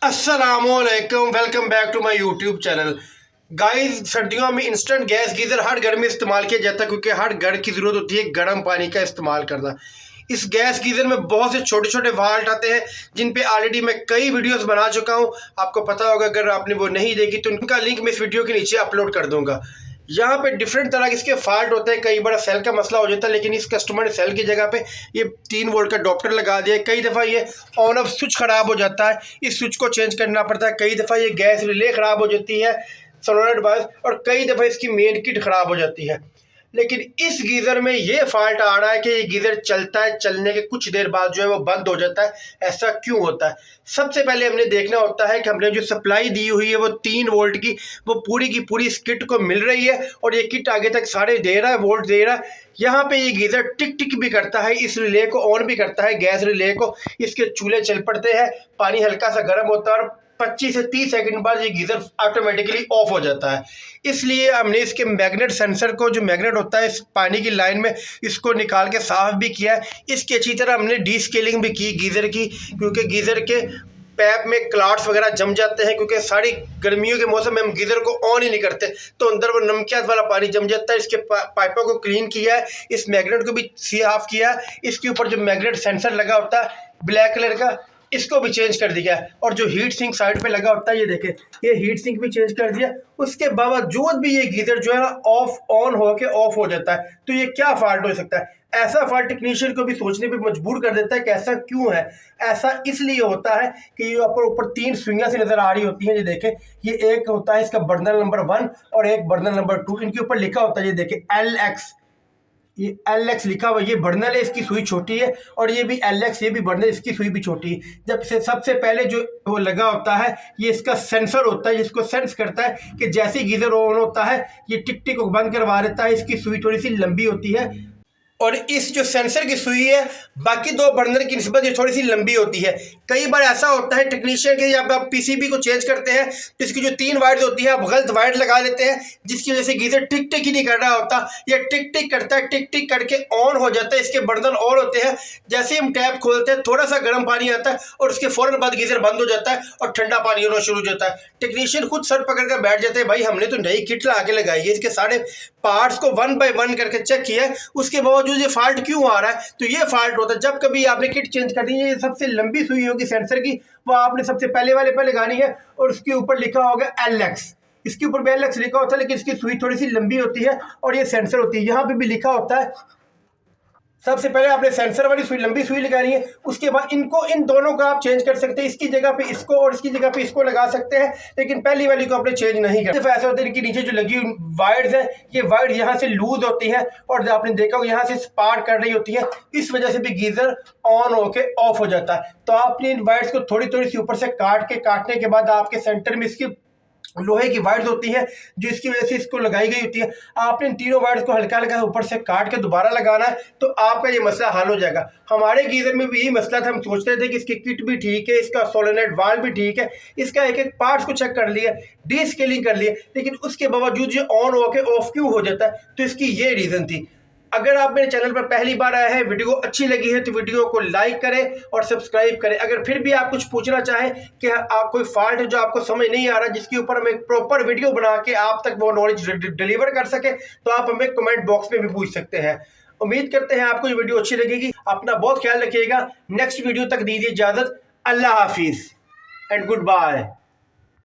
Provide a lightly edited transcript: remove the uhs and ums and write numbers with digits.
अस्सलामुअलैकुम, welcome back to my YouTube channel. Guys, सर्दियों में इंस्टेंट गैस गीज़र हर घर में इस्तेमाल किया जाता है क्योंकि हर घर की ज़रूरत होती है गर्म पानी का इस्तेमाल करना। इस गैस गीज़र में बहुत से छोटे छोटे वाल्ट आते हैं जिन पे ऑलरेडी मैं कई वीडियोस बना चुका हूं। आपको पता होगा, अगर आपने वो नहीं देखी तो उनका लिंक मैं इस वीडियो के नीचे अपलोड कर दूंगा। यहाँ पे डिफरेंट तरह के इसके फॉल्ट होते हैं। कई बार सेल का मसला हो जाता है, लेकिन इस कस्टमर ने सेल की जगह पे ये 3 वोल्ट का डॉप्टर लगा दिया। कई दफ़ा ये ऑन ऑफ स्विच ख़राब हो जाता है, इस स्विच को चेंज करना पड़ता है। कई दफ़ा ये गैस रिले ख़राब हो जाती है, सोलनॉइड वाल्व, और कई दफ़ा इसकी मेन किट ख़राब हो जाती है। लेकिन इस गीज़र में ये फॉल्ट आ रहा है कि ये गीज़र चलता है, चलने के कुछ देर बाद जो है वो बंद हो जाता है। ऐसा क्यों होता है? सबसे पहले हमने देखना होता है कि हमने जो सप्लाई दी हुई है वो 3 वोल्ट की, वो पूरी की पूरी इस किट को मिल रही है और ये किट आगे तक सारे दे रहा है, वोल्ट दे रहा है। यहाँ पे ये गीज़र टिक टिक भी करता है, इस रिले को ऑन भी करता है, गैस रिले को। इसके चूल्हे चल पड़ते हैं, पानी हल्का सा गर्म होता है और 25 से 30 सेकंड बाद ये गीज़र ऑटोमेटिकली ऑफ हो जाता है। इसलिए हमने इसके मैग्नेट सेंसर को, जो मैग्नेट होता है इस पानी की लाइन में, इसको निकाल के साफ़ भी किया है। इसकी अच्छी तरह हमने डीस्केलिंग भी की गीज़र की, क्योंकि गीज़र के पैप में क्लॉट्स वगैरह जम जाते हैं। क्योंकि सारी गर्मियों के मौसम में हम गीज़र को ऑन ही नहीं करते तो अंदर वो नमकियात वाला पानी जम जाता है। इसके पाइपों को क्लीन किया है, इस मैग्नेट को भी साफ किया है। इसके ऊपर जो मैग्नेट सेंसर लगा होता है ब्लैक कलर का, इसको भी चेंज कर दिया है। और जो हीट सिंक साइड पे लगा होता है, ये देखें, ये हीट सिंक भी चेंज कर दिया। उसके बावजूद भी ये गीज़र जो है ना ऑफ ऑन होके ऑफ हो जाता है। तो ये क्या फॉल्ट हो सकता है? ऐसा फॉल्ट टेक्नीशियन को भी सोचने पे मजबूर कर देता है कि ऐसा क्यों है। ऐसा इसलिए होता है कि ये ऊपर 3 स्विंगा से नज़र आ रही होती हैं। ये देखें, ये एक होता है इसका बर्नर नंबर 1 और एक बर्नर नंबर 2। इनके ऊपर लिखा होता है, ये देखें LX, ये LX लिखा हुआ, ये बर्नर है, इसकी सुई छोटी है, और ये भी LX, ये भी बर्नर, इसकी सुई भी छोटी है। जब से सबसे पहले जो वो लगा होता है, ये इसका सेंसर होता है जिसको सेंस करता है कि जैसे गीज़र ऑन होता है ये टिक टिक को बंद करवा देता है। इसकी सुई थोड़ी सी लंबी होती है और इस जो सेंसर की सुई है बाकी 2 बर्नर की निस्बत ये थोड़ी सी लंबी होती है। कई बार ऐसा होता है टेक्नीशियन के, जब आप पीसीबी को चेंज करते हैं तो इसकी जो 3 वायर्स होती है आप गलत वायर लगा लेते हैं, जिसकी वजह से गीज़र टिक टिक ही नहीं कर रहा होता। ये टिक टिक करता है, टिक टिक करके ऑन हो जाता है। इसके बर्नर ऑन होते हैं, जैसे ही हम टैप खोलते हैं थोड़ा सा गर्म पानी आता है और उसके फ़ौरन बाद गीज़र बंद हो जाता है और ठंडा पानी होना शुरू हो जाता है। टेक्नीशियन खुद सर पकड़ कर बैठ जाते हैं, भाई हमने तो नई किट ला के लगाई है, इसके सारे पार्ट्स को 1 बाय 1 करके चेक किया है, उसके बावजूद ये फॉल्ट क्यों आ रहा है? तो ये फॉल्ट होता है जब कभी आपने किट चेंज कर दी है। ये सबसे लंबी सुई होगी सेंसर की, वो आपने सबसे पहले वाले पे लगानी है और उसके ऊपर लिखा होगा LX। इसके ऊपर भी LX लिखा होता है, लेकिन इसकी सुई थोड़ी सी लंबी होती है और ये सेंसर होती है। यहाँ पे भी लिखा होता है, सबसे पहले आपने सेंसर वाली सुई, लंबी सुई लगानी है। उसके बाद इनको, इन दोनों का आप चेंज कर सकते हैं, इसकी जगह पे इसको और इसकी जगह पे इसको लगा सकते हैं, लेकिन पहली वाली को आपने चेंज नहीं करना। ऐसा होता है, इनके नीचे जो लगी वायर्स हैं, ये वायर यहाँ से लूज होती है और आपने देखा होगा यहाँ से स्पार्क कर रही होती है, इस वजह से भी गीज़र ऑन होके ऑफ हो जाता है। तो आपने इन वायर्स को थोड़ी थोड़ी सी ऊपर से काटने के बाद आपके सेंटर में इसकी लोहे की वायर्स होती है जो इसकी वजह से इसको लगाई गई होती है। आपने इन तीनों वायर्स को हल्का हल्का ऊपर से काट के दोबारा लगाना है, तो आपका ये मसला हल हो जाएगा। हमारे गीज़र में भी यही मसला था, हम सोचते थे कि इसकी किट भी ठीक है, इसका सोलेनॉइड वाल्व भी ठीक है, इसका एक एक पार्ट्स को चेक कर लिया, डीस्केलिंग कर लिया, लेकिन उसके बावजूद ये ऑन होके ऑफ क्यों हो जाता है? तो इसकी ये रीज़न थी। अगर आप मेरे चैनल पर पहली बार आए हैं, वीडियो अच्छी लगी है तो वीडियो को लाइक करें और सब्सक्राइब करें। अगर फिर भी आप कुछ पूछना चाहें कि आप कोई फॉल्ट है जो आपको समझ नहीं आ रहा, जिसके ऊपर हम एक प्रॉपर वीडियो बना के आप तक वो नॉलेज डिलीवर कर सके, तो आप हमें कमेंट बॉक्स में भी पूछ सकते हैं। उम्मीद करते हैं आपको ये वीडियो अच्छी लगेगी। अपना बहुत ख्याल रखिएगा। नेक्स्ट वीडियो तक दीजिए इजाज़त। अल्लाह हाफिज़ एंड गुड बाय।